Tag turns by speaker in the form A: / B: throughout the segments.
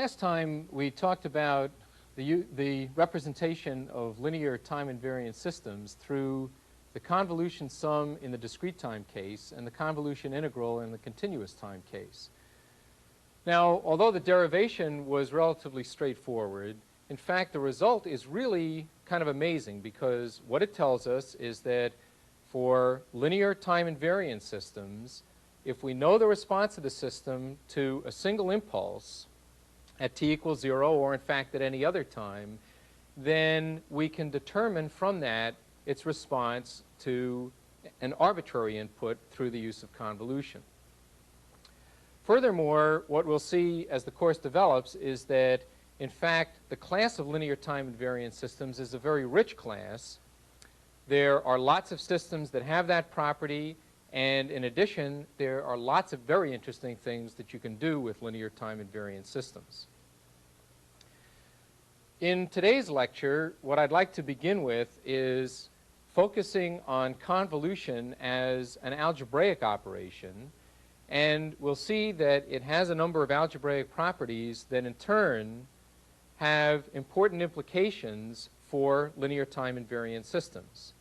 A: last time we talked about the representation of linear time invariant systems through the convolution sum in the discrete time case and the convolution integral in the continuous time case. Now, although the derivation was relatively straightforward, in fact, the result is really kind of amazing, because what it tells us is that for linear time invariant systems, if we know the response of the system to a single impulse at t equals 0, or in fact at any other time, then we can determine from that its response to an arbitrary input through the use of convolution. Furthermore, what we'll see as the course develops is that, in fact, the class of linear time invariant systems is a very rich class. There are lots of systems that have that property, and in addition, there are lots of very interesting things that you can do with linear time invariant systems. In today's lecture, what I'd like to begin with is focusing on convolution as an algebraic operation, and we'll see that it has a number of algebraic properties that in turn have important implications for linear time invariant systems.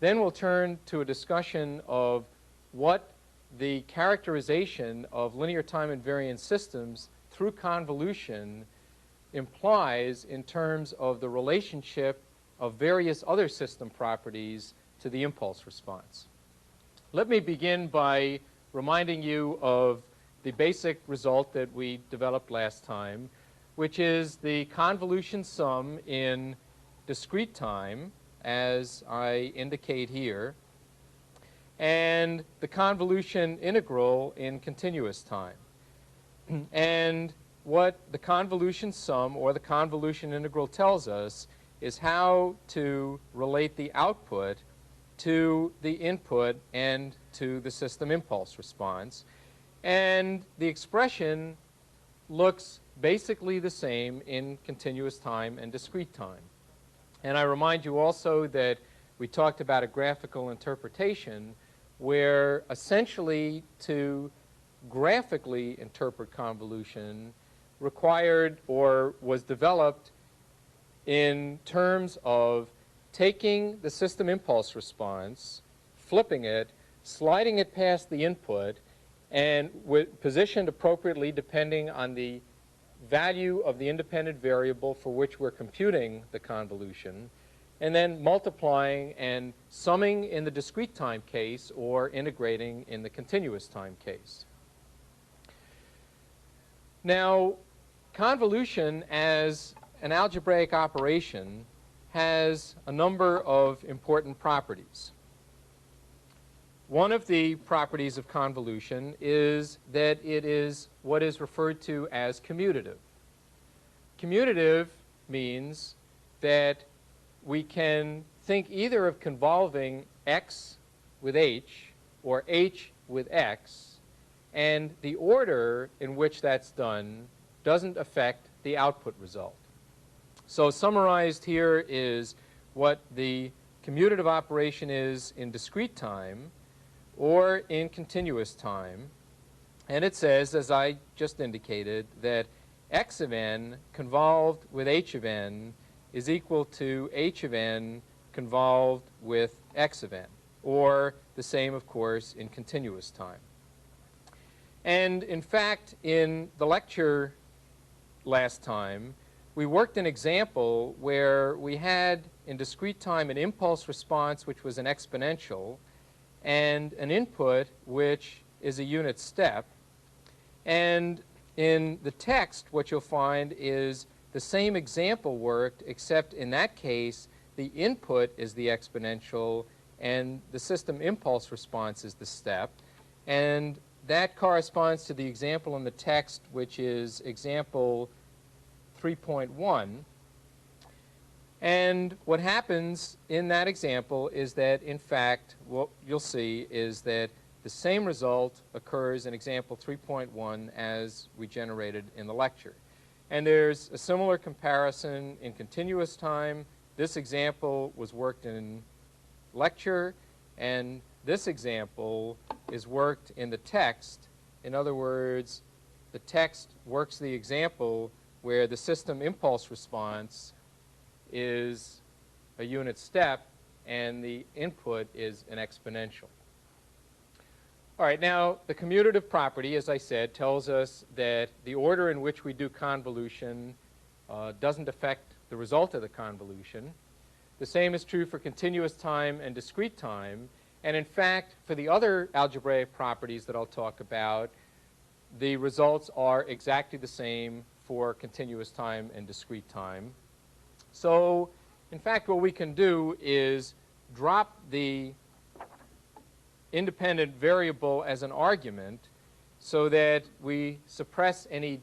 A: Then we'll turn to a discussion of what the characterization of linear time invariant systems through convolution implies in terms of the relationship of various other system properties to the impulse response. Let me begin by reminding you of the basic result that we developed last time, which is the convolution sum in discrete time, as I indicate here, and the convolution integral in continuous time. And what the convolution sum or the convolution integral tells us is how to relate the output to the input and to the system impulse response. And the expression looks basically the same in continuous time and discrete time. And I remind you also that we talked about a graphical interpretation where essentially to graphically interpret convolution required or was developed in terms of taking the system impulse response, flipping it, sliding it past the input, and positioned appropriately depending on the value of the independent variable for which we're computing the convolution, and then multiplying and summing in the discrete time case or integrating in the continuous time case. Now, convolution as an algebraic operation has a number of important properties. One of the properties of convolution is that it is what is referred to as commutative. Commutative means that we can think either of convolving x with h or h with x, and the order in which that's done doesn't affect the output result. So summarized here is what the commutative operation is in discrete time or in continuous time. And it says, as I just indicated, that x of n convolved with h of n is equal to h of n convolved with x of n, or the same, of course, in continuous time. And in fact, in the lecture last time, we worked an example where we had in discrete time an impulse response which was an exponential and an input which is a unit step. And in the text, what you'll find is the same example worked, except in that case, the input is the exponential and the system impulse response is the step. And that corresponds to the example in the text, which is example 3.1. And what happens in that example is that, in fact, what you'll see is that the same result occurs in example 3.1 as we generated in the lecture. And there's a similar comparison in continuous time. This example was worked in lecture, and this example is worked in the text. In other words, the text works the example where the system impulse response is a unit step and the input is an exponential. All right, now the commutative property, as I said, tells us that the order in which we do convolution doesn't affect the result of the convolution. The same is true for continuous time and discrete time. And in fact, for the other algebraic properties that I'll talk about, the results are exactly the same for continuous time and discrete time. So, in fact, what we can do is drop the independent variable as an argument so that we suppress any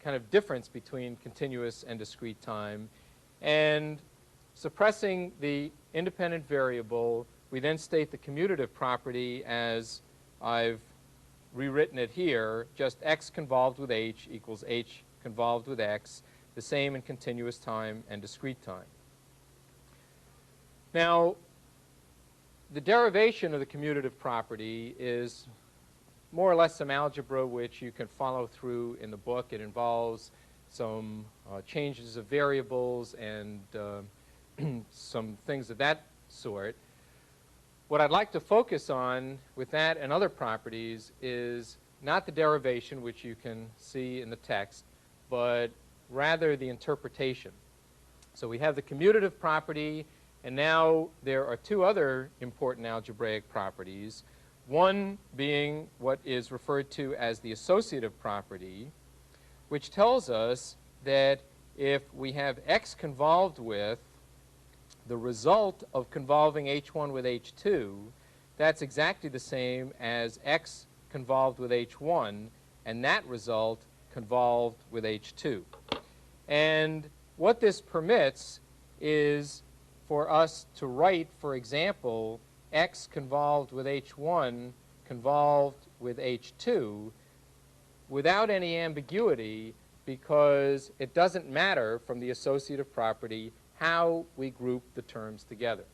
A: kind of difference between continuous and discrete time. And suppressing the independent variable, we then state the commutative property as I've rewritten it here, just x convolved with h equals h convolved with x, the same in continuous time and discrete time. Now, the derivation of the commutative property is more or less some algebra which you can follow through in the book. It involves some changes of variables and some things of that sort. What I'd like to focus on with that and other properties is not the derivation, which you can see in the text, but rather the interpretation. So we have the commutative property, and now there are two other important algebraic properties, one being what is referred to as the associative property, which tells us that if we have x convolved with the result of convolving h1 with h2, that's exactly the same as x convolved with h1, and that result convolved with h2. And what this permits is for us to write, for example, x convolved with h1 convolved with h2 without any ambiguity, because it doesn't matter from the associative property how we group the terms together.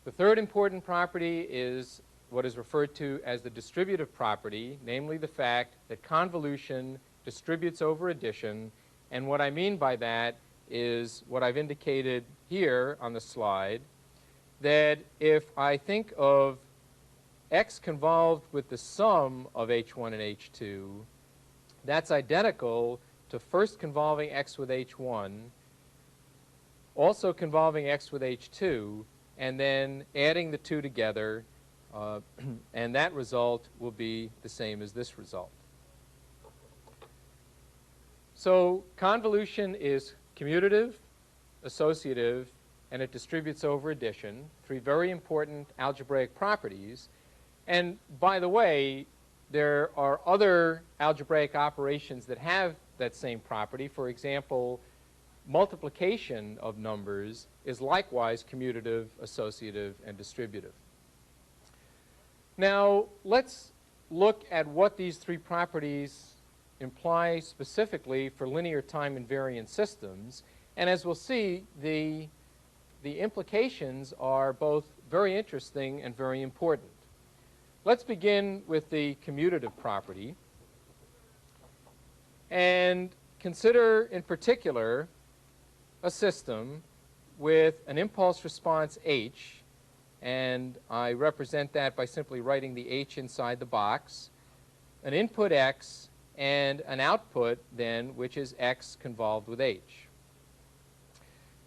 A: The third important property is what is referred to as the distributive property, namely the fact that convolution distributes over addition. And what I mean by that is what I've indicated here on the slide, that if I think of x convolved with the sum of h1 and h2, that's identical to first convolving x with h1, also convolving x with h2, and then adding the two together, and that result will be the same as this result. So convolution is commutative, associative, and it distributes over addition, three very important algebraic properties. And by the way, there are other algebraic operations that have that same property. For example, multiplication of numbers is likewise commutative, associative, and distributive. Now, let's look at what these three properties imply specifically for linear time invariant systems. And as we'll see, the implications are both very interesting and very important. Let's begin with the commutative property and consider in particular a system with an impulse response h, and I represent that by simply writing the h inside the box, an input x, and an output then which is x convolved with h.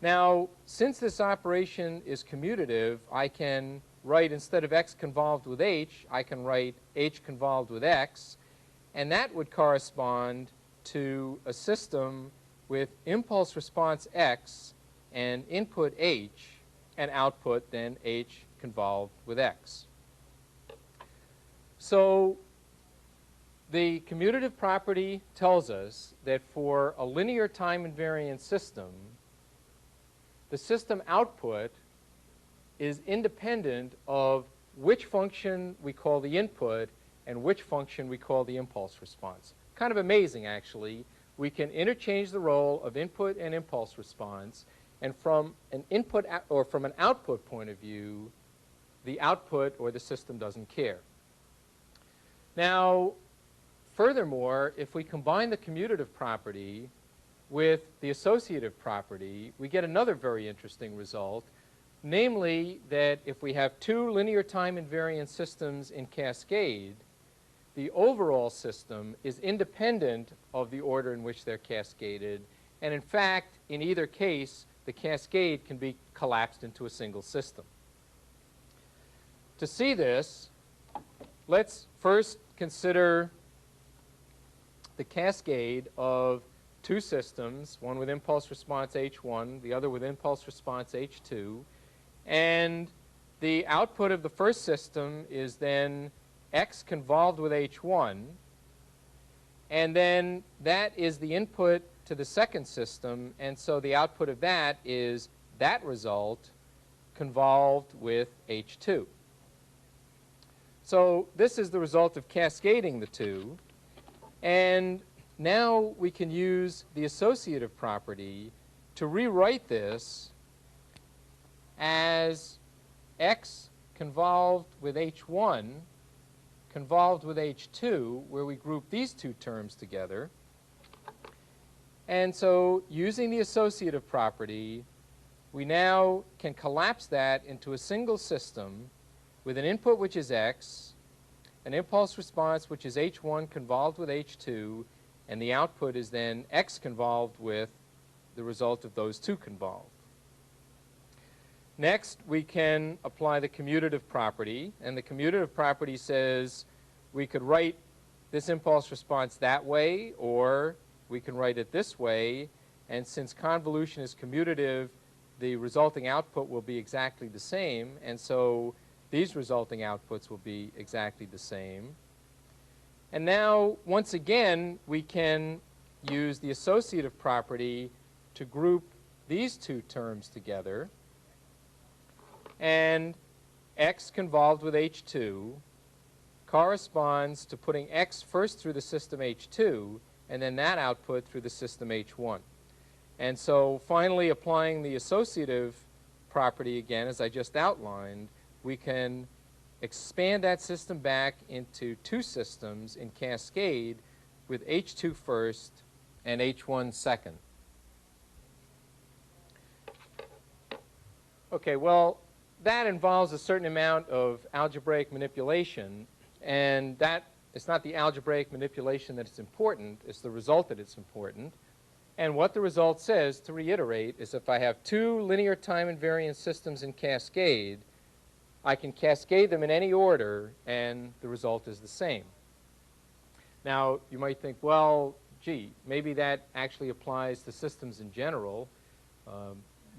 A: Now, since this operation is commutative, I can write, instead of x convolved with h, I can write h convolved with x, and that would correspond to a system with impulse response x and input h, and output then h convolved with x. So the commutative property tells us that for a linear time invariant system, the system output is independent of which function we call the input and which function we call the impulse response. Kind of amazing, actually. We can interchange the role of input and impulse response, and from an input or from an output point of view, the output or the system doesn't care. Now, furthermore, if we combine the commutative property with the associative property, we get another very interesting result, namely that if we have two linear time invariant systems in cascade, the overall system is independent of the order in which they're cascaded. And in fact, in either case, the cascade can be collapsed into a single system. To see this, let's first consider the cascade of two systems, one with impulse response H1, the other with impulse response H2. And the output of the first system is then x convolved with H1. And then that is the input to the second system. And so the output of that is that result convolved with H2. So this is the result of cascading the two. And now we can use the associative property to rewrite this as x convolved with H1 convolved with H2, where we group these two terms together. And so using the associative property, we now can collapse that into a single system with an input which is x, an impulse response which is H1 convolved with H2, and the output is then x convolved with the result of those two convolved. Next, we can apply the commutative property, and the commutative property says we could write this impulse response that way, or we can write it this way, and since convolution is commutative, the resulting output will be exactly the same, and so these resulting outputs will be exactly the same. And now, once again, we can use the associative property to group these two terms together. And x convolved with H2 corresponds to putting x first through the system H2, and then that output through the system H1. And so finally, applying the associative property again, as I just outlined, we can expand that system back into two systems in cascade with H2 first and H1 second. Okay, well, that involves a certain amount of algebraic manipulation, and that it's not the algebraic manipulation that is important, it's the result that it's important. And what the result says, to reiterate, is if I have two linear time invariant systems in cascade, I can cascade them in any order, and the result is the same. Now, you might think, well, gee, maybe that actually applies to systems in general,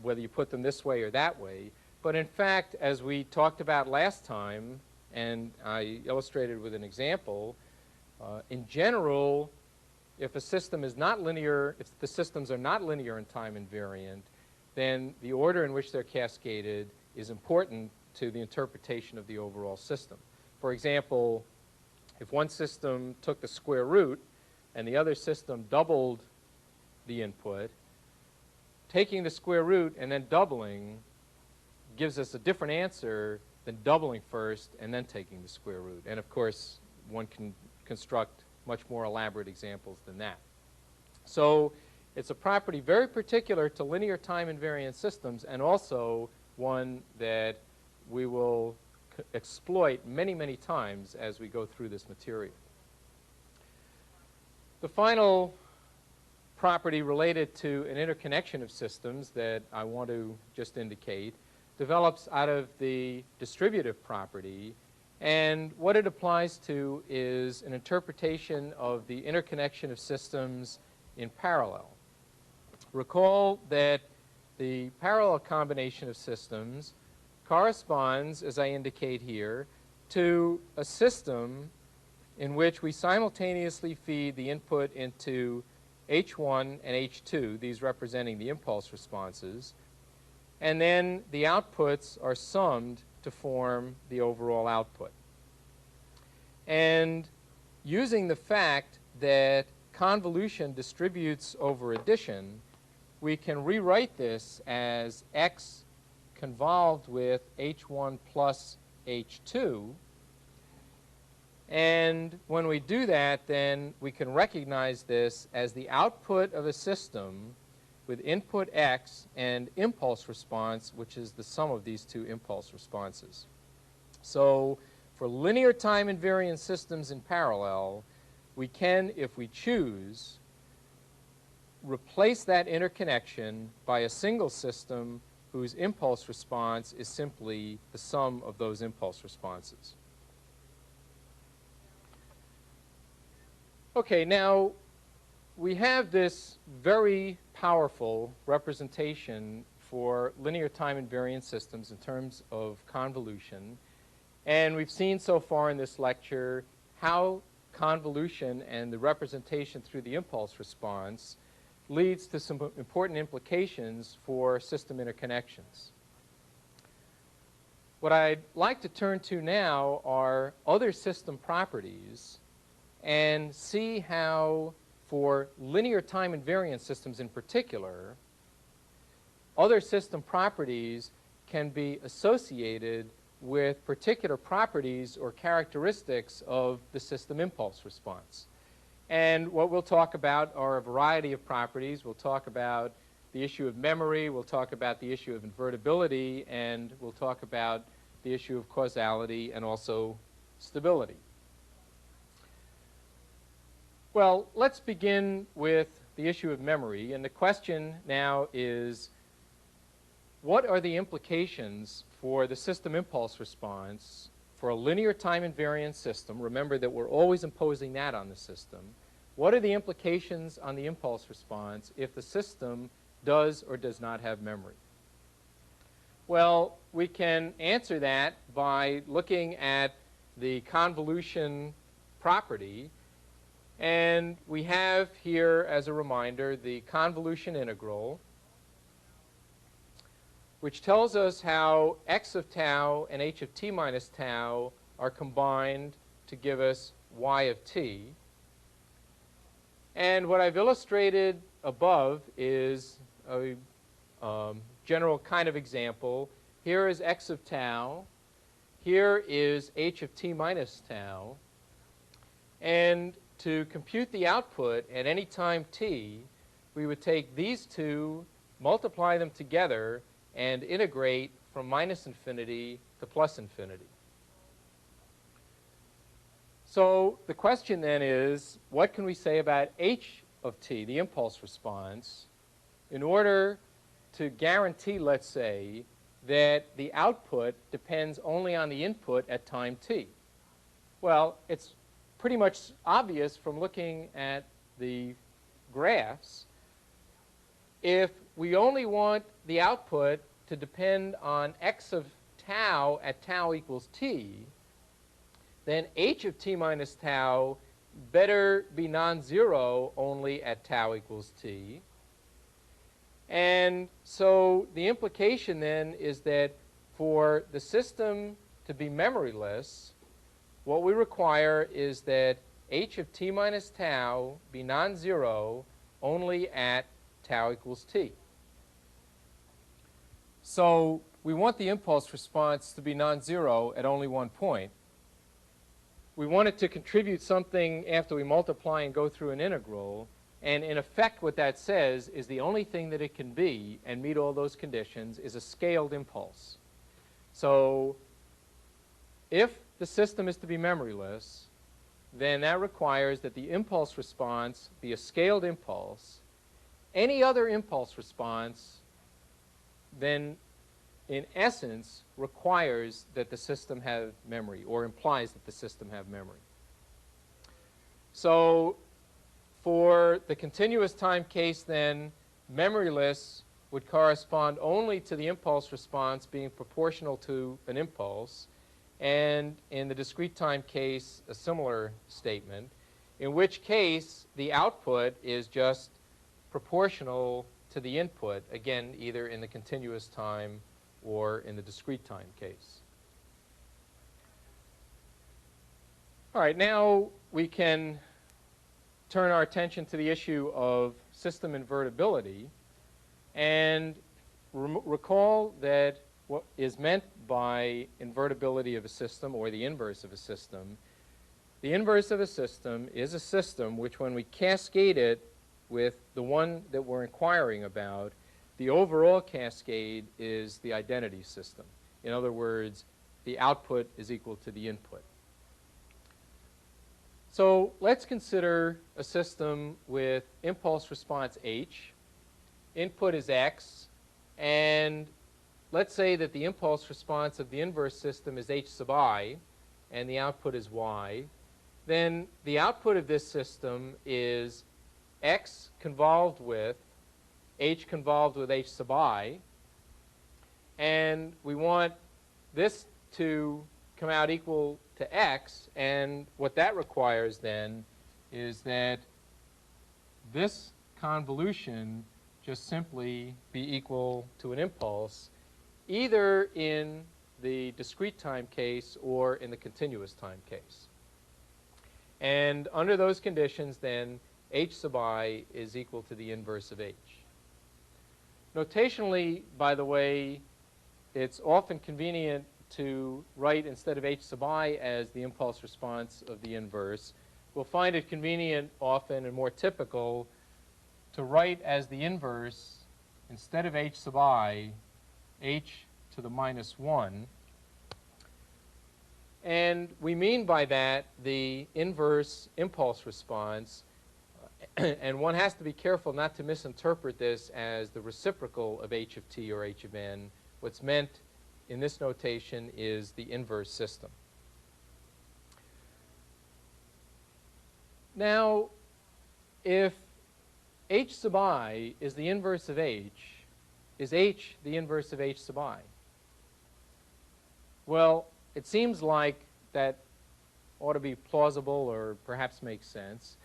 A: whether you put them this way or that way. But in fact, as we talked about last time, and I illustrated with an example, in general, if a system is not linear, if the systems are not linear and time invariant, then the order in which they're cascaded is important to the interpretation of the overall system. For example, if one system took the square root and the other system doubled the input, taking the square root and then doubling gives us a different answer than doubling first and then taking the square root. And of course, one can construct much more elaborate examples than that. So it's a property very particular to linear time invariant systems, and also one that we will exploit many, many times as we go through this material. The final property related to an interconnection of systems that I want to just indicate develops out of the distributive property, and what it applies to is an interpretation of the interconnection of systems in parallel. Recall that the parallel combination of systems corresponds, as I indicate here, to a system in which we simultaneously feed the input into H1 and H2, these representing the impulse responses, and then the outputs are summed to form the overall output. And using the fact that convolution distributes over addition, we can rewrite this as x convolved with H1 plus H2. And when we do that, then we can recognize this as the output of a system with input x and impulse response, which is the sum of these two impulse responses. So for linear time invariant systems in parallel, we can, if we choose, replace that interconnection by a single system whose impulse response is simply the sum of those impulse responses. Okay, now we have this very powerful representation for linear time invariant systems in terms of convolution. And we've seen so far in this lecture how convolution and the representation through the impulse response leads to some important implications for system interconnections. What I'd like to turn to now are other system properties and see how, for linear time invariant systems in particular, other system properties can be associated with particular properties or characteristics of the system impulse response. And what we'll talk about are a variety of properties. We'll talk about the issue of memory, we'll talk about the issue of invertibility, and we'll talk about the issue of causality and also stability. Well, let's begin with the issue of memory. And the question now is, what are the implications for the system impulse response for a linear time invariant system? Remember that we're always imposing that on the system. What are the implications on the impulse response if the system does or does not have memory? Well, we can answer that by looking at the convolution property. And we have here, as a reminder, the convolution integral, which tells us how x of tau and h of t minus tau are combined to give us y of t. And what I've illustrated above is a general kind of example. Here is x of tau. Here is h of t minus tau. And to compute the output at any time t, we would take these two, multiply them together, and integrate from minus infinity to plus infinity. So the question then is, what can we say about h of t, the impulse response, in order to guarantee, let's say, that the output depends only on the input at time t? Well, it's pretty much obvious from looking at the graphs. If we only want the output to depend on x of tau at tau equals t, then h of t minus tau better be non-zero only at tau equals t. And so the implication then is that for the system to be memoryless, what we require is that h of t minus tau be non-zero only at tau equals t. So we want the impulse response to be non-zero at only one point. We want it to contribute something after we multiply and go through an integral. And in effect, what that says is the only thing that it can be and meet all those conditions is a scaled impulse. So if the system is to be memoryless, then that requires that the impulse response be a scaled impulse. Any other impulse response then, in essence, requires that the system have memory, or implies that the system have memory. So for the continuous time case, then, memoryless would correspond only to the impulse response being proportional to an impulse. And in the discrete time case, a similar statement, in which case the output is just proportional to the input, again, either in the continuous time or in the discrete time case. All right, now we can turn our attention to the issue of system invertibility and recall that what is meant by invertibility of a system, or the inverse of a system, The inverse of a system is a system which, when we cascade it with the one that we're inquiring about, the overall cascade is the identity system. In other words, the output is equal to the input. So let's consider a system with impulse response h. Input is x, and let's say that the impulse response of the inverse system is h sub I, and the output is y. Then the output of this system is x convolved with h convolved with h sub I, and we want this to come out equal to x, and what that requires then is that this convolution just simply be equal to an impulse, either in the discrete time case or in the continuous time case. And under those conditions, then, h sub I is equal to the inverse of h. Notationally, by the way, it's often convenient to write, instead of h sub I as the impulse response of the inverse, we'll find it convenient often and more typical to write as the inverse, instead of h sub I, h to the minus 1. And we mean by that the inverse impulse response, and one has to be careful not to misinterpret this as the reciprocal of h of t or h of n. What's meant in this notation is the inverse system. Now, if h sub I is the inverse of h, is h the inverse of h sub I? Well, it seems like that ought to be plausible or perhaps makes sense.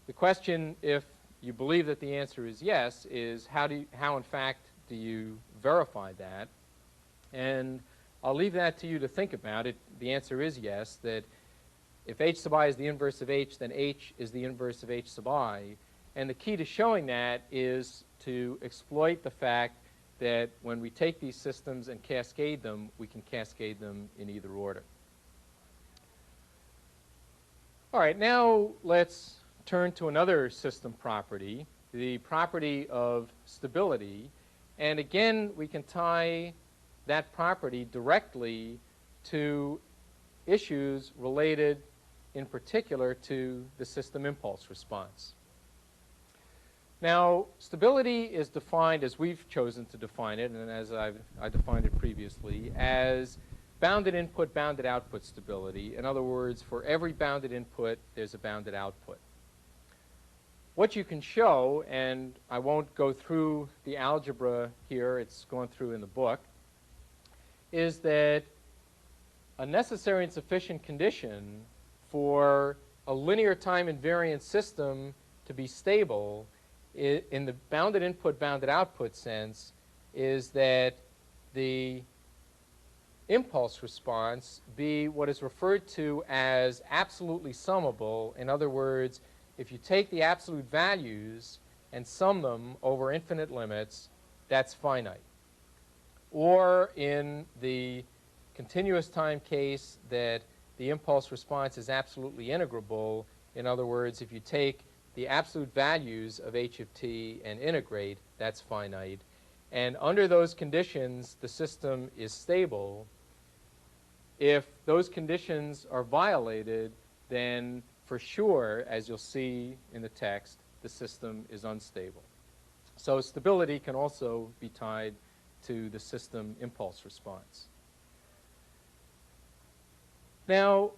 A: The question, if you believe that the answer is yes, is how in fact do you verify that? And I'll leave that to you to think about it. The answer is yes, that if h sub I is the inverse of h, then h is the inverse of h sub I. And the key to showing that is to exploit the fact that when we take these systems and cascade them, we can cascade them in either order. All right, now let's turn to another system property, the property of stability. And again, we can tie that property directly to issues related in particular to the system impulse response. Now, stability is defined as we've chosen to define it, and as I defined it previously, as bounded input, bounded output stability. In other words, for every bounded input, there's a bounded output. What you can show, and I won't go through the algebra here, it's gone through in the book, is that a necessary and sufficient condition for a linear time invariant system to be stable in the bounded input, bounded output sense is that the impulse response be what is referred to as absolutely summable. In other words, if you take the absolute values and sum them over infinite limits, that's finite. Or in the continuous time case, that the impulse response is absolutely integrable. In other words, if you take the absolute values of h of t and integrate, that's finite. And under those conditions, the system is stable. If those conditions are violated, then for sure, as you'll see in the text, the system is unstable. So stability can also be tied to the system impulse response. Now,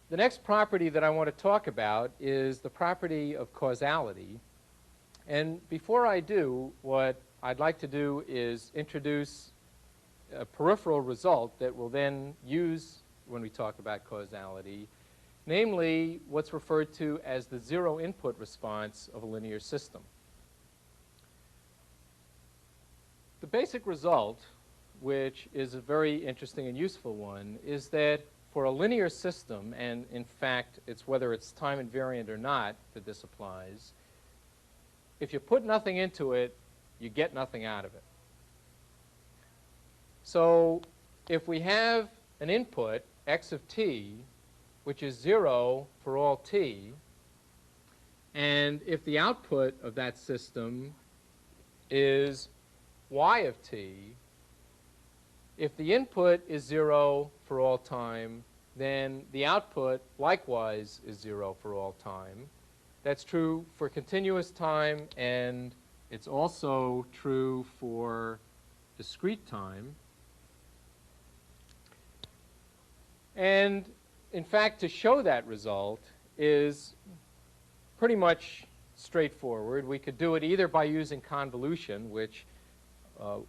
A: the next property that I want to talk about is the property of causality. And before I do, what I'd like to do is introduce a peripheral result that we'll then use when we talk about causality, namely what's referred to as the zero input response of a linear system. The basic result, which is a very interesting and useful one, is that for a linear system, and in fact, it's whether it's time invariant or not that this applies, if you put nothing into it, you get nothing out of it. So if we have an input, x of t, which is 0 for all t, and if the output of that system is y of t, if the input is 0 for all time, then the output likewise is 0 for all time. That's true for continuous time, and it's also true for discrete time. And in fact, to show that result is pretty much straightforward. We could do it either by using convolution, which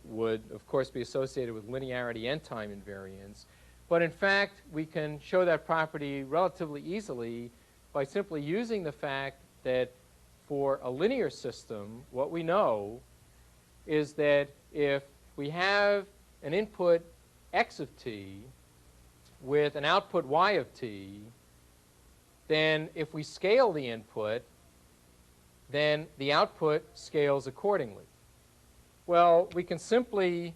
A: would, of course, be associated with linearity and time invariance. But in fact, we can show that property relatively easily by simply using the fact that for a linear system, what we know is that if we have an input x of t with an output y of t, then if we scale the input, then the output scales accordingly. Well, we can simply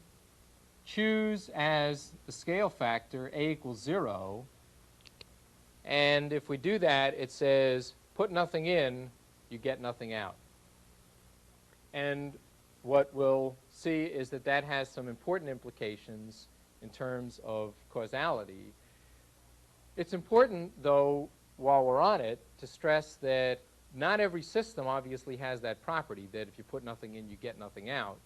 A: choose as the scale factor a equals 0, and if we do that, it says put nothing in, you get nothing out. And what we'll see is that that has some important implications in terms of causality. It's important, though, while we're on it, to stress that not every system obviously has that property, that if you put nothing in, you get nothing out.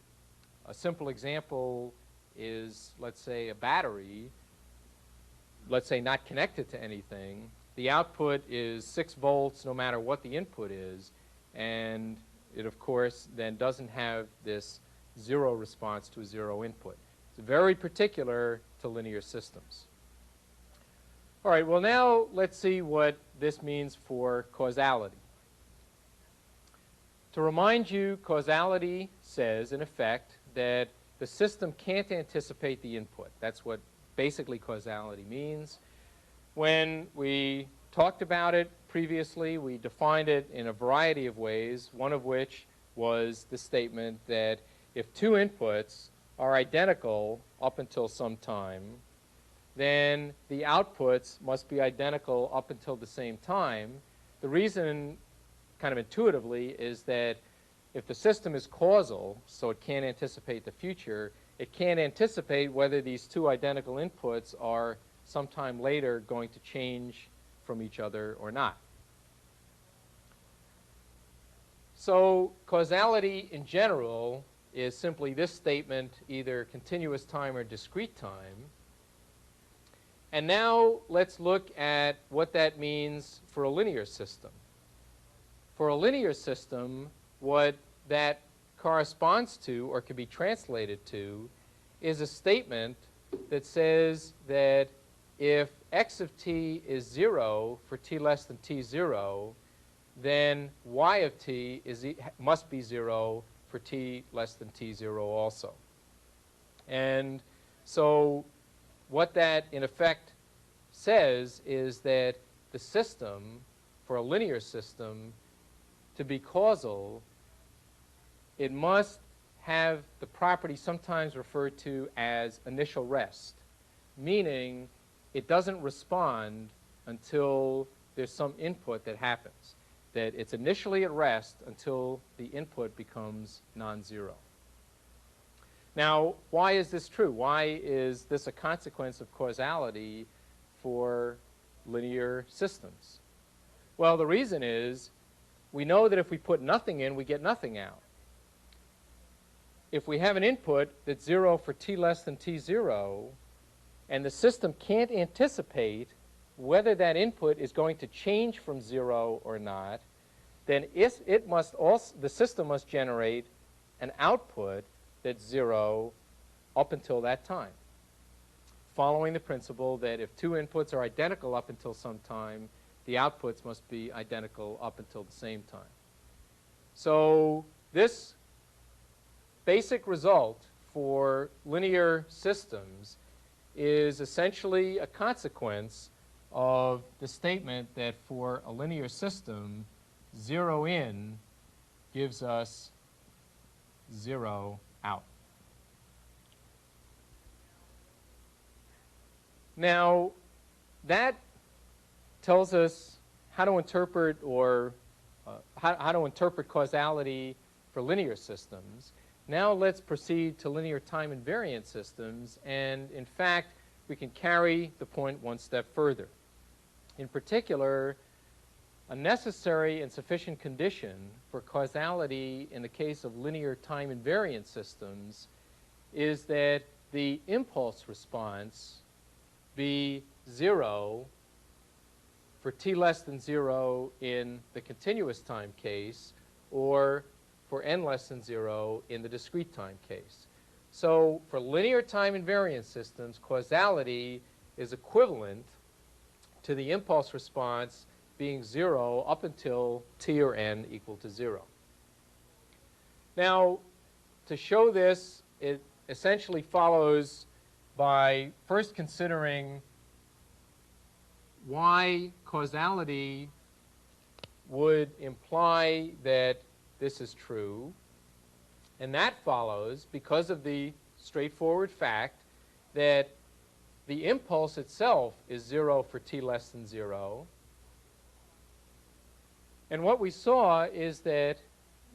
A: A simple example is, let's say, a battery, let's say not connected to anything. The output is 6 volts no matter what the input is, and it, of course, then doesn't have this 0 response to a 0 input. It's very particular to linear systems. All right, well, now let's see what this means for causality. To remind you, causality says, in effect, that the system can't anticipate the input. That's what basically causality means. When we talked about it previously, we defined it in a variety of ways, one of which was the statement that if two inputs are identical up until some time, then the outputs must be identical up until the same time. The reason, kind of intuitively, is that if the system is causal, so it can't anticipate the future, it can't anticipate whether these two identical inputs are sometime later going to change from each other or not. So causality in general is simply this statement, either continuous time or discrete time. And now let's look at what that means for a linear system. For a linear system, what that corresponds to, or can be translated to, is a statement that says that if x of t is 0 for t less than t0, then y of t must be 0 for t less than t0 also. And so what that, in effect, says is that the system, for a linear system, to be causal, it must have the property sometimes referred to as initial rest, meaning it doesn't respond until there's some input that happens, that it's initially at rest until the input becomes non-zero. Now, why is this true? Why is this a consequence of causality for linear systems? Well, the reason is we know that if we put nothing in, we get nothing out. If we have an input that's 0 for t less than t0, and the system can't anticipate whether that input is going to change from 0 or not, then the system must generate an output that's 0 up until that time, following the principle that if two inputs are identical up until some time, the outputs must be identical up until the same time. So this basic result for linear systems is essentially a consequence of the statement that for a linear system, 0 in gives us 0 out. Now, that tells us how to interpret how to interpret causality for linear systems. Now let's proceed to linear time invariant systems, and in fact, we can carry the point one step further. In particular, a necessary and sufficient condition for causality in the case of linear time invariant systems is that the impulse response be 0 for t less than 0 in the continuous time case, or for n less than 0 in the discrete time case. So for linear time invariant systems, causality is equivalent to the impulse response being 0 up until t or n equal to 0. Now, to show this, it essentially follows by first considering why causality would imply that this is true. And that follows because of the straightforward fact that the impulse itself is 0 for t less than 0. And what we saw is that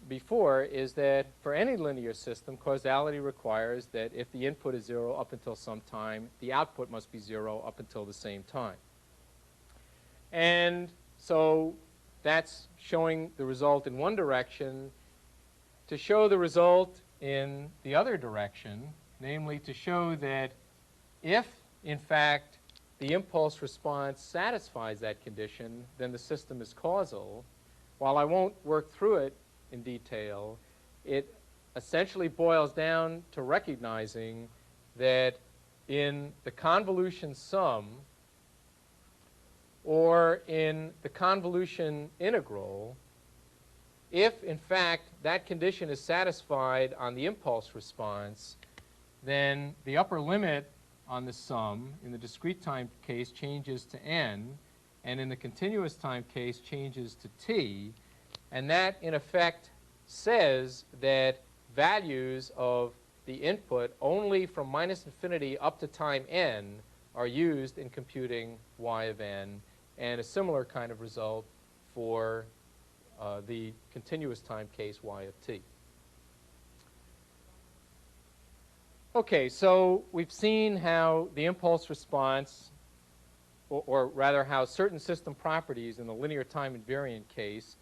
A: before is that for any linear system, causality requires that if the input is 0 up until some time, the output must be 0 up until the same time. And so that's showing the result in one direction. To show the result in the other direction, namely to show that if, in fact, the impulse response satisfies that condition, then the system is causal. While I won't work through it in detail, it essentially boils down to recognizing that in the convolution sum or in the convolution integral, if, in fact, that condition is satisfied on the impulse response, then the upper limit on the sum in the discrete time case changes to n, and in the continuous time case changes to t. And that, in effect, says that values of the input only from minus infinity up to time n are used in computing y of n, and a similar kind of result for the continuous time case y of t. Okay, so we've seen how the impulse response, or rather how certain system properties in the linear time invariant case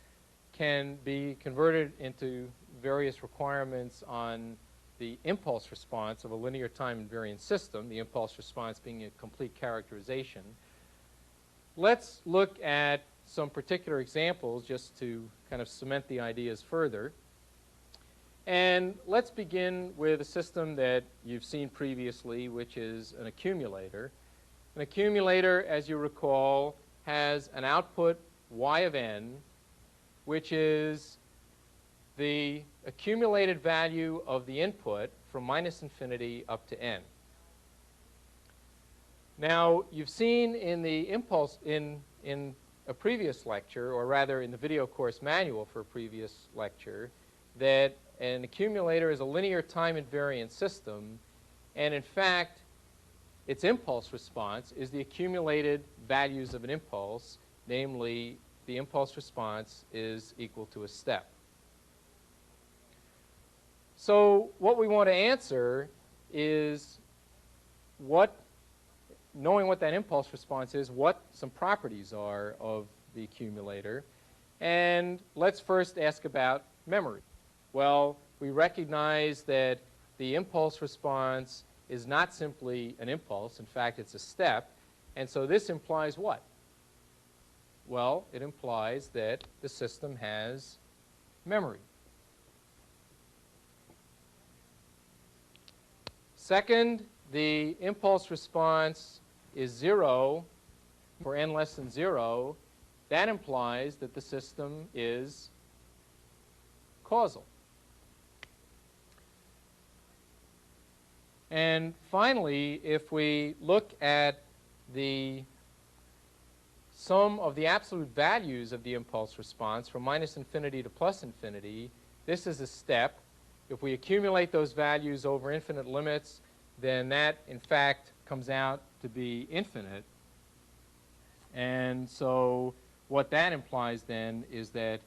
A: can be converted into various requirements on the impulse response of a linear time invariant system, the impulse response being a complete characterization. Let's look at some particular examples just to kind of cement the ideas further. And let's begin with a system that you've seen previously, which is an accumulator. An accumulator, as you recall, has an output y of n, which is the accumulated value of the input from minus infinity up to n. Now, you've seen in the impulse in a previous lecture, or rather in the video course manual for a previous lecture, that an accumulator is a linear time invariant system, and in fact, its impulse response is the accumulated values of an impulse, namely the impulse response is equal to a step. So what we want to answer is knowing what that impulse response is, what some properties are of the accumulator. And let's first ask about memory. Well, we recognize that the impulse response is not simply an impulse. In fact, it's a step. And so this implies what? Well, it implies that the system has memory. Second, the impulse response is 0 for n less than 0. That implies that the system is causal. And finally, if we look at the sum of the absolute values of the impulse response from minus infinity to plus infinity, this is a step. If we accumulate those values over infinite limits, then that, in fact, comes out to be infinite. And so what that implies then is that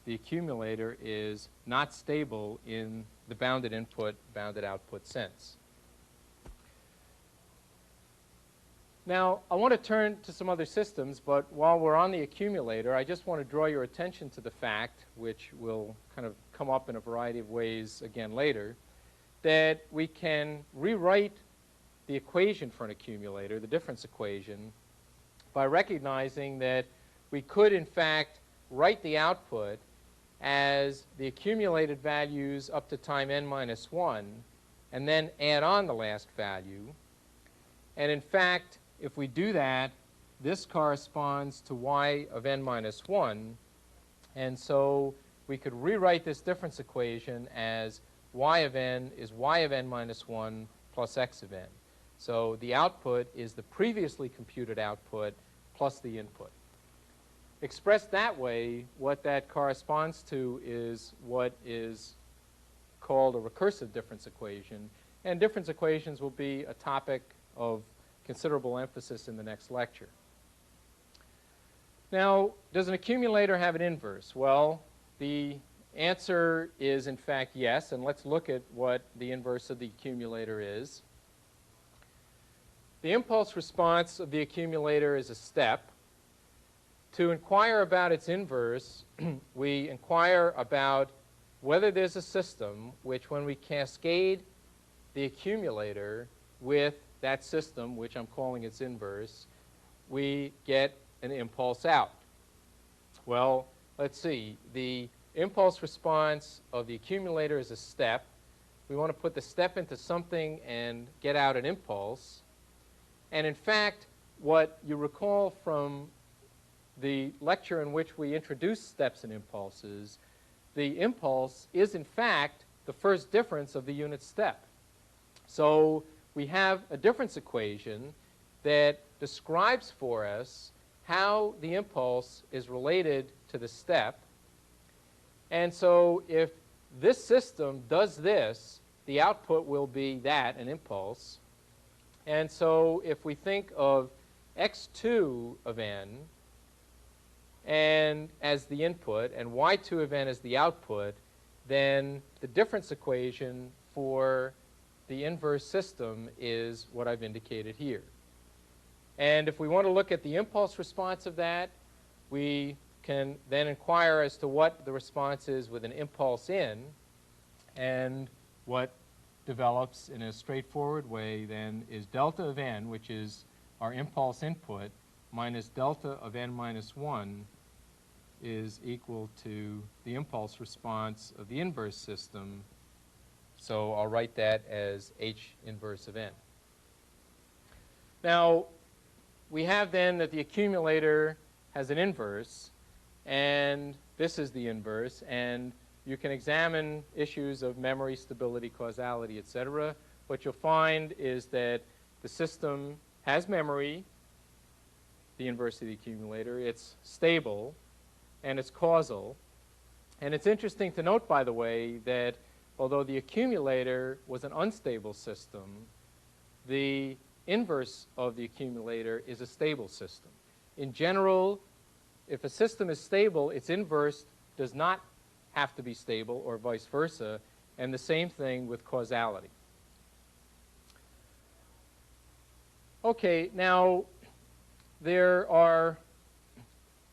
A: the accumulator is not stable in the bounded input, bounded output sense. Now, I want to turn to some other systems, but while we're on the accumulator, I just want to draw your attention to the fact, which will kind of come up in a variety of ways again later, that we can rewrite the equation for an accumulator, the difference equation, by recognizing that we could, in fact, write the output as the accumulated values up to time n minus 1, and then add on the last value. And in fact, if we do that, this corresponds to y of n minus 1. And so we could rewrite this difference equation as y of n is y of n minus 1 plus x of n. So the output is the previously computed output plus the input. Expressed that way, what that corresponds to is what is called a recursive difference equation. And difference equations will be a topic of considerable emphasis in the next lecture. Now, does an accumulator have an inverse? Well, the answer is, in fact, yes. And let's look at what the inverse of the accumulator is. The impulse response of the accumulator is a step. To inquire about its inverse, we inquire about whether there's a system which, when we cascade the accumulator with that system, which I'm calling its inverse, we get an impulse out. Well, let's see. The impulse response of the accumulator is a step. We want to put the step into something and get out an impulse. And in fact, what you recall from the lecture in which we introduced steps and impulses, the impulse is, in fact, the first difference of the unit step. So we have a difference equation that describes for us how the impulse is related to the step. And so if this system does this, the output will be that, an impulse. And so if we think of x2 of n and as the input and y2 of n as the output, then the difference equation for the inverse system is what I've indicated here. And if we want to look at the impulse response of that, we can then inquire as to what the response is with an impulse in. And what develops in a straightforward way then is delta of n, which is our impulse input, minus delta of n minus 1 is equal to the impulse response of the inverse system. So I'll write that as h inverse of n. Now, we have then that the accumulator has an inverse, and this is the inverse. And you can examine issues of memory, stability, causality, etc. What you'll find is that the system has memory, the inverse of the accumulator. It's stable, and it's causal. And it's interesting to note, by the way, that although the accumulator was an unstable system, the inverse of the accumulator is a stable system. In general, if a system is stable, its inverse does not have to be stable, or vice versa, and the same thing with causality. Okay, now there are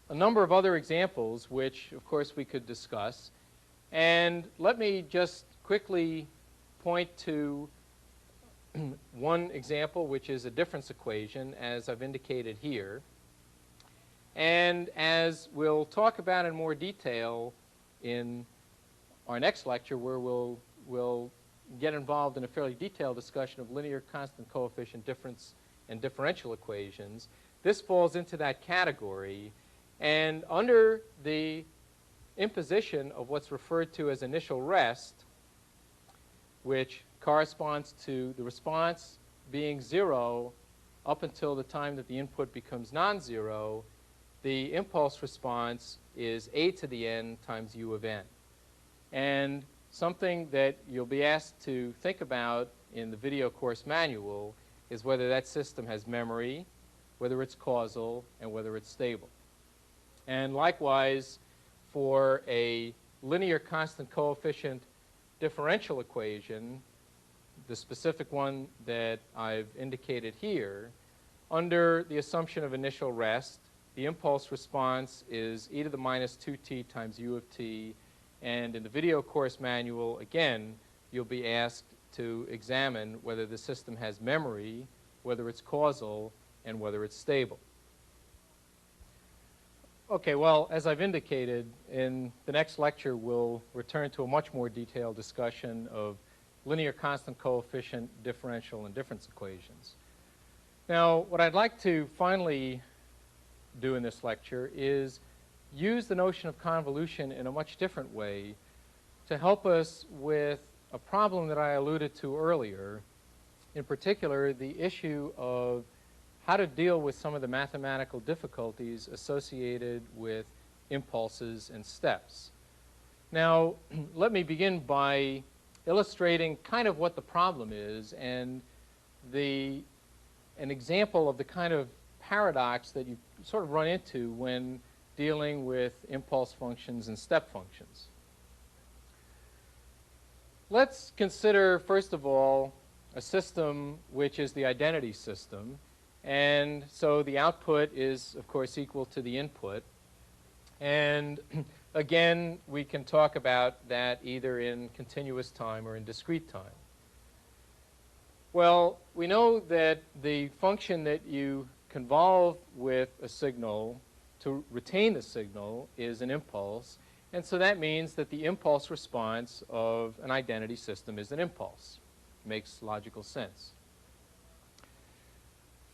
A: a number of other examples which, of course, we could discuss. And let me just quickly point to one example, which is a difference equation, as I've indicated here. And as we'll talk about in more detail in our next lecture, where we'll get involved in a fairly detailed discussion of linear constant coefficient difference and differential equations, this falls into that category. And under the imposition of what's referred to as initial rest, which corresponds to the response being 0 up until the time that the input becomes non-zero, the impulse response is a to the n times u of n. And something that you'll be asked to think about in the video course manual is whether that system has memory, whether it's causal, and whether it's stable. And likewise, for a linear constant coefficient differential equation, the specific one that I've indicated here, under the assumption of initial rest, the impulse response is e to the minus 2t times u of t. And in the video course manual, again, you'll be asked to examine whether the system has memory, whether it's causal, and whether it's stable. Okay, well, as I've indicated, in the next lecture, we'll return to a much more detailed discussion of linear constant coefficient differential and difference equations. Now, what I'd like to finally do in this lecture is use the notion of convolution in a much different way to help us with a problem that I alluded to earlier, in particular the issue of how to deal with some of the mathematical difficulties associated with impulses and steps. Now, let me begin by illustrating kind of what the problem is and an example of the kind of paradox that you sort of run into when dealing with impulse functions and step functions. Let's consider, first of all, a system which is the identity system. And so the output is, of course, equal to the input. And again, we can talk about that either in continuous time or in discrete time. Well, we know that the function that you convolve with a signal to retain the signal is an impulse. And so that means that the impulse response of an identity system is an impulse. Makes logical sense.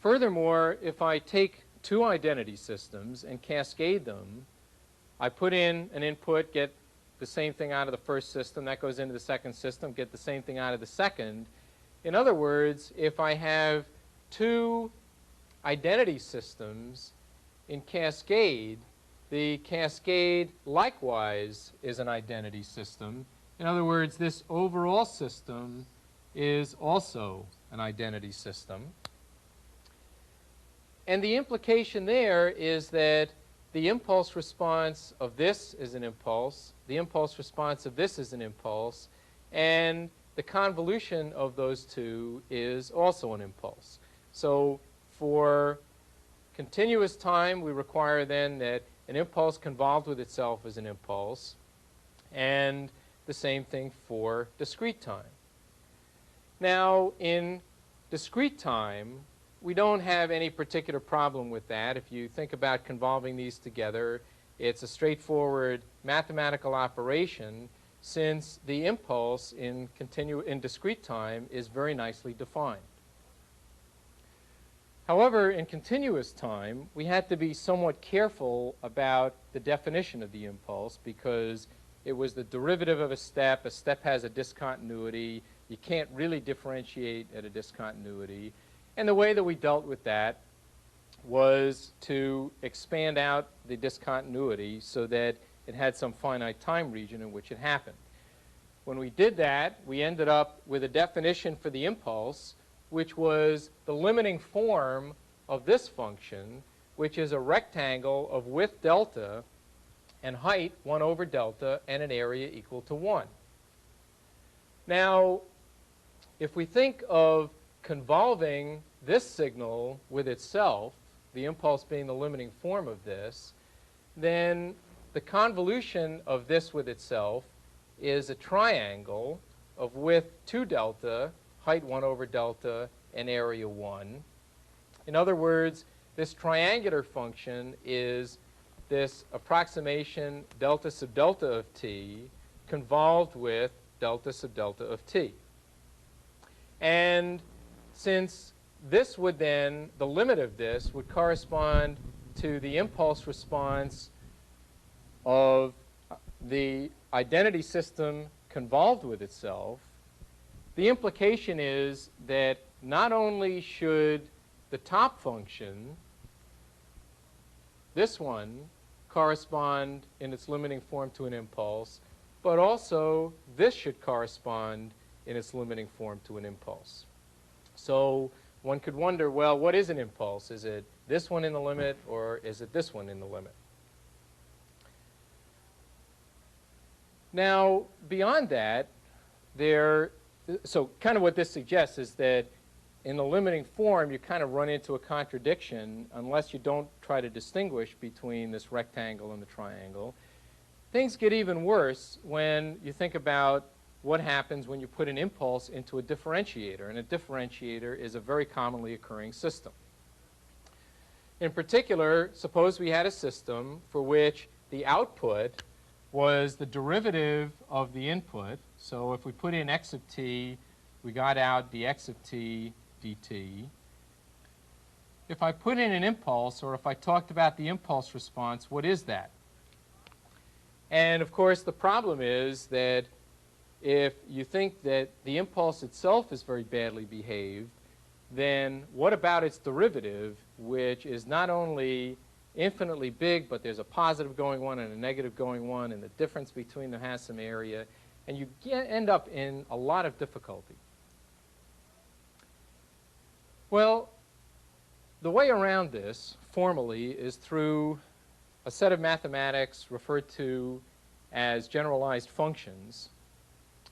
A: Furthermore, if I take two identity systems and cascade them, I put in an input, get the same thing out of the first system, that goes into the second system, get the same thing out of the second. In other words, if I have two identity systems in cascade, the cascade likewise is an identity system. In other words, this overall system is also an identity system. And the implication there is that the impulse response of this is an impulse, the impulse response of this is an impulse, and the convolution of those two is also an impulse. So for continuous time, we require then that an impulse convolved with itself is an impulse, and the same thing for discrete time. Now, in discrete time, we don't have any particular problem with that. If you think about convolving these together, it's a straightforward mathematical operation, since the impulse in discrete time is very nicely defined. However, in continuous time, we had to be somewhat careful about the definition of the impulse because it was the derivative of a step. A step has a discontinuity. You can't really differentiate at a discontinuity. And the way that we dealt with that was to expand out the discontinuity so that it had some finite time region in which it happened. When we did that, we ended up with a definition for the impulse, which was the limiting form of this function, which is a rectangle of width delta and height 1 over delta and an area equal to 1. Now, if we think of convolving this signal with itself, the impulse being the limiting form of this, then the convolution of this with itself is a triangle of width 2 delta, height 1 over delta, and area 1. In other words, this triangular function is this approximation delta sub delta of t convolved with delta sub delta of t. And since this would then, the limit of this would correspond to the impulse response of the identity system convolved with itself, the implication is that not only should the top function, this one, correspond in its limiting form to an impulse, but also this should correspond in its limiting form to an impulse. So one could wonder, well, what is an impulse? Is it this one in the limit, or is it this one in the limit? Now, beyond that, so kind of what this suggests is that in the limiting form, you kind of run into a contradiction unless you don't try to distinguish between this rectangle and the triangle. Things get even worse when you think about what happens when you put an impulse into a differentiator, and a differentiator is a very commonly occurring system. In particular, suppose we had a system for which the output was the derivative of the input. So if we put in x of t, we got out dx of t dt. If I put in an impulse, or if I talked about the impulse response, what is that? And of course, the problem is that if you think that the impulse itself is very badly behaved, then what about its derivative, which is not only infinitely big, but there's a positive going one and a negative going one, and the difference between them has some area, and you end up in a lot of difficulty. Well, the way around this, formally, is through a set of mathematics referred to as generalized functions.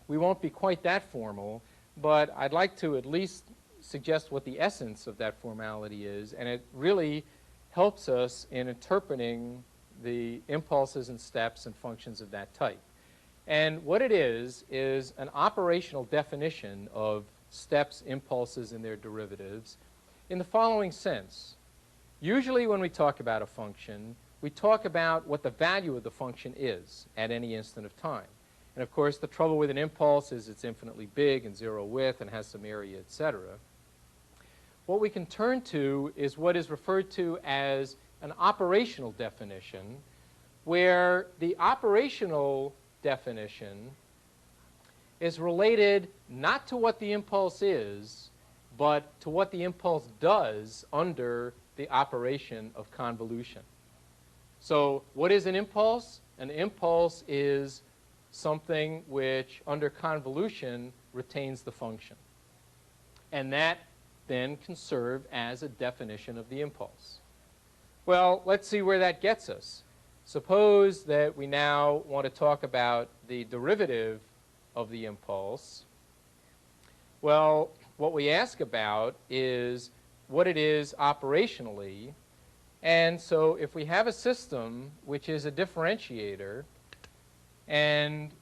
A: We won't be quite that formal, but I'd like to at least suggest what the essence of that formality is, and it really helps us in interpreting the impulses and steps and functions of that type. And what it is an operational definition of steps, impulses, and their derivatives in the following sense. Usually when we talk about a function, we talk about what the value of the function is at any instant of time. And of course, the trouble with an impulse is it's infinitely big and zero width and has some area, etc. What we can turn to is what is referred to as an operational definition, where the operational definition is related not to what the impulse is, but to what the impulse does under the operation of convolution. So what is an impulse? An impulse is something which, under convolution, retains the function. And that then can serve as a definition of the impulse. Well, let's see where that gets us. Suppose that we now want to talk about the derivative of the impulse. Well, what we ask about is what it is operationally. And so if we have a system which is a differentiator, and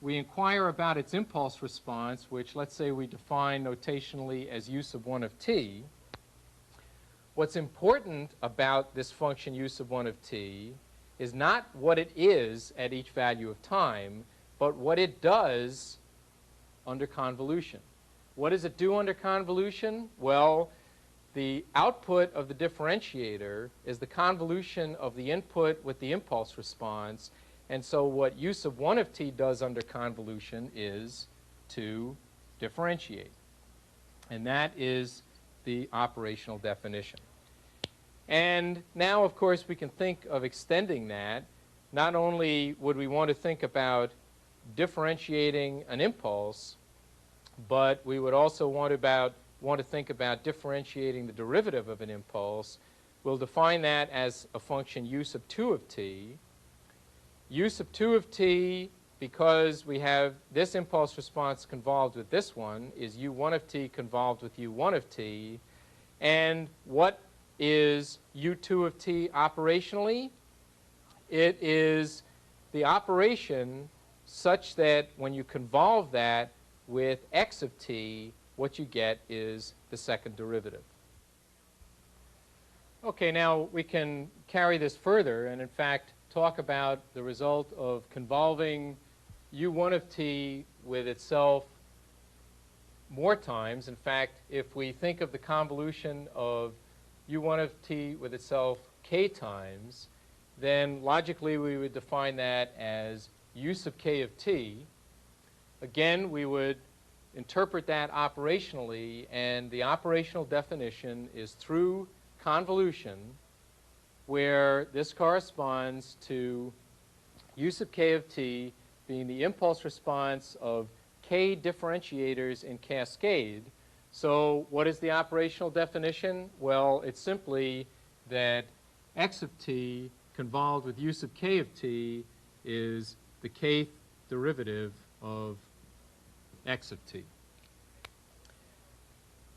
A: we inquire about its impulse response, which let's say we define notationally as u sub 1 of t, what's important about this function u sub 1 of t is not what it is at each value of time, but what it does under convolution. What does it do under convolution? Well, the output of the differentiator is the convolution of the input with the impulse response. And so what u sub 1 of t does under convolution is to differentiate. And that is the operational definition. And now, of course, we can think of extending that. Not only would we want to think about differentiating an impulse, but we would also want to think about differentiating the derivative of an impulse. We'll define that as a function u sub 2 of t. U sub 2 of t, because we have this impulse response convolved with this one, is u1 of t convolved with u1 of t. And what is u2 of t operationally? It is the operation such that when you convolve that with x of t, what you get is the second derivative. Okay, now we can carry this further and, in fact, talk about the result of convolving u1 of t with itself more times. In fact, if we think of the convolution of u1 of t with itself k times, then logically we would define that as u sub k of t. Again, we would interpret that operationally, and the operational definition is through convolution, where this corresponds to u sub k of t being the impulse response of k differentiators in cascade, So what is the operational definition? Well, it's simply that x of t convolved with u sub k of t is the kth derivative of x of t.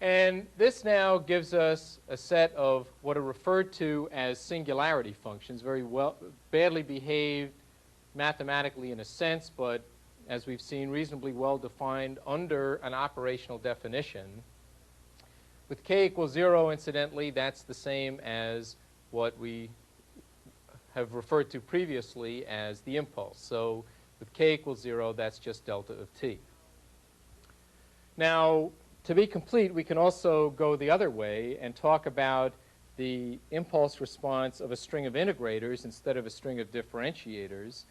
A: And this now gives us a set of what are referred to as singularity functions, very badly behaved mathematically in a sense, but as we've seen, reasonably well defined under an operational definition. With k equals 0, incidentally, that's the same as what we have referred to previously as the impulse. So with k equals 0, that's just delta of t. Now, to be complete, we can also go the other way and talk about the impulse response of a string of integrators instead of a string of differentiators.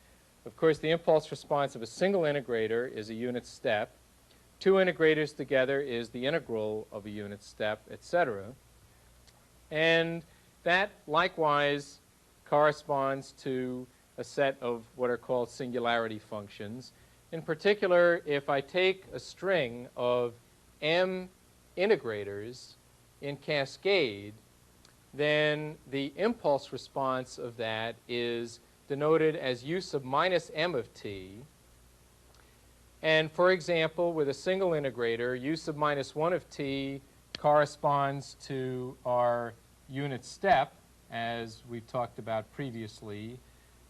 A: Of course, the impulse response of a single integrator is a unit step. Two integrators together is the integral of a unit step, etc. And that likewise corresponds to a set of what are called singularity functions. In particular, if I take a string of m integrators in cascade, then the impulse response of that is denoted as u sub minus m of t. And for example, with a single integrator, u sub minus 1 of t corresponds to our unit step, as we talked about previously.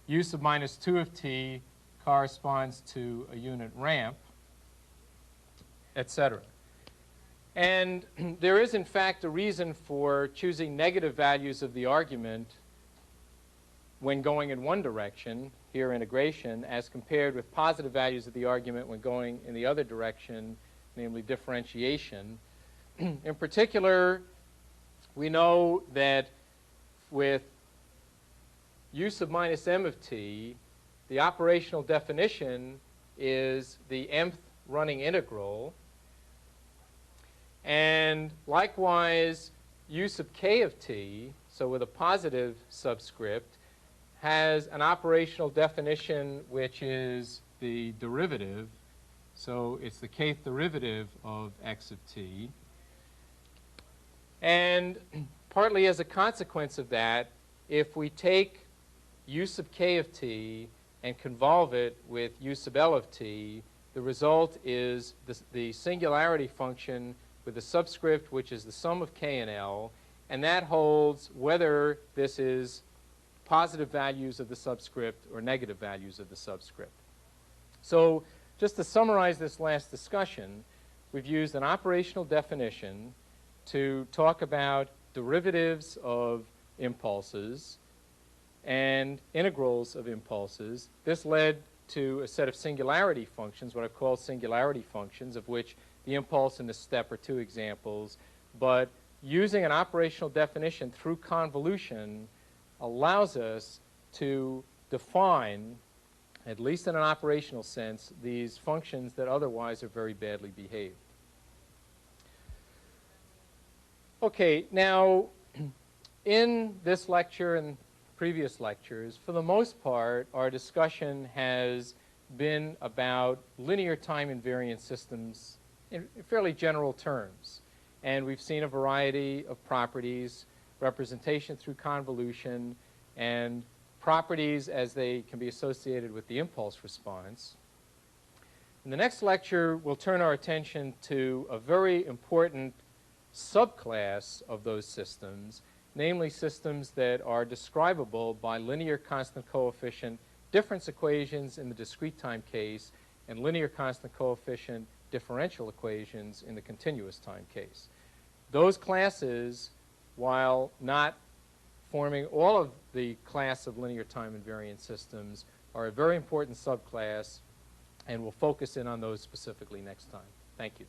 A: U sub minus 2 of t corresponds to a unit ramp, etc. And there is, in fact, a reason for choosing negative values of the argument when going in one direction, here integration, as compared with positive values of the argument when going in the other direction, namely differentiation. In particular, we know that with u sub minus m of t, the operational definition is the mth running integral. And likewise, u sub k of t, so with a positive subscript, has an operational definition which is the derivative. So it's the kth derivative of x of t. And partly as a consequence of that, if we take u sub k of t and convolve it with u sub l of t, the result is the singularity function with a subscript which is the sum of k and l, and that holds whether this is positive values of the subscript or negative values of the subscript. So just to summarize this last discussion, we've used an operational definition to talk about derivatives of impulses and integrals of impulses. This led to a set of singularity functions, what I've called singularity functions, of which the impulse and the step are two examples. But using an operational definition through convolution allows us to define, at least in an operational sense, these functions that otherwise are very badly behaved. Okay, now in this lecture and previous lectures, for the most part, our discussion has been about linear time invariant systems in fairly general terms. And we've seen a variety of properties, representation through convolution, and properties as they can be associated with the impulse response. In the next lecture, we'll turn our attention to a very important subclass of those systems, namely systems that are describable by linear constant coefficient difference equations in the discrete time case and linear constant coefficient differential equations in the continuous time case. Those classes, while not forming all of the class of linear time invariant systems, are a very important subclass, and we'll focus in on those specifically next time. Thank you.